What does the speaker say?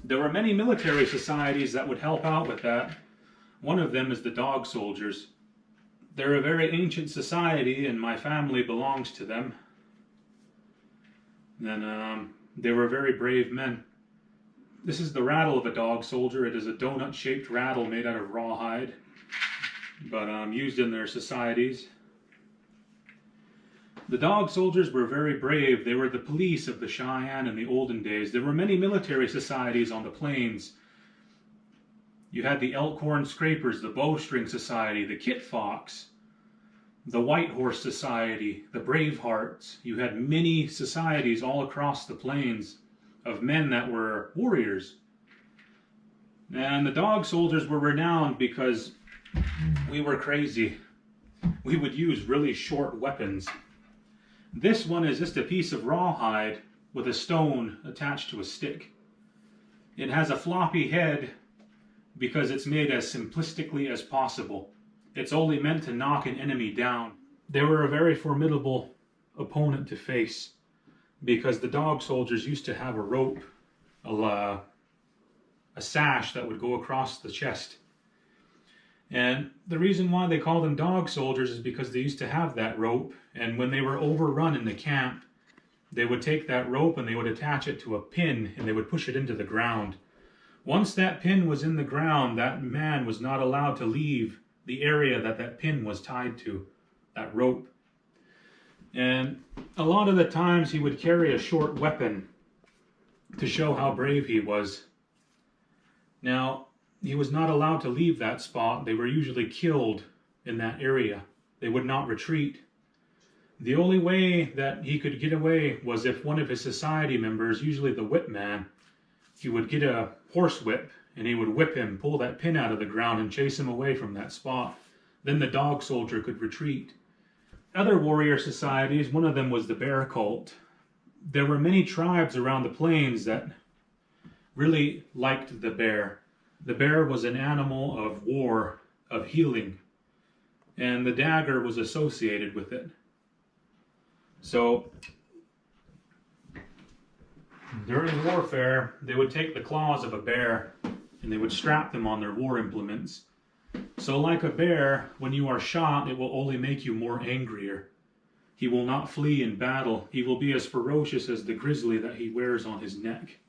There were many military societies that would help out with that. One of them is the Dog Soldiers. They're a very ancient society, and my family belongs to them. And they were very brave men. This is the rattle of a dog soldier. It is a donut-shaped rattle made out of rawhide, but used in their societies. The Dog Soldiers were very brave. They were the police of the Cheyenne in the olden days. There were many military societies on the plains. You had the Elkhorn Scrapers, the Bowstring Society, the Kit Fox, the White Horse Society, the Bravehearts. You had many societies all across the plains of men that were warriors. And the Dog Soldiers were renowned because we were crazy. We would use really short weapons. This one is just a piece of rawhide with a stone attached to a stick. It has a floppy head because it's made as simplistically as possible. It's only meant to knock an enemy down. They were a very formidable opponent to face because the Dog Soldiers used to have a rope, a sash that would go across the chest. And the reason why they called them Dog Soldiers is because they used to have that rope, and when they were overrun in the camp, they would take that rope and they would attach it to a pin and they would push it into the ground. Once that pin was in the ground, that man was not allowed to leave the area that that pin was tied to, that rope. And a lot of the times he would carry a short weapon to show how brave he was. Now, he was not allowed to leave that spot. They were usually killed in that area. They would not retreat. The only way that he could get away was if one of his society members, usually the whip man, he would get a horse whip and he would whip him, pull that pin out of the ground and chase him away from that spot. Then the Dog Soldier could retreat. Other warrior societies, one of them was the Bear Cult. There were many tribes around the plains that really liked the bear. The bear was an animal of war, of healing, and the dagger was associated with it. So, during warfare, they would take the claws of a bear and they would strap them on their war implements. So like a bear, when you are shot, it will only make you more angrier. He will not flee in battle. He will be as ferocious as the grizzly that he wears on his neck.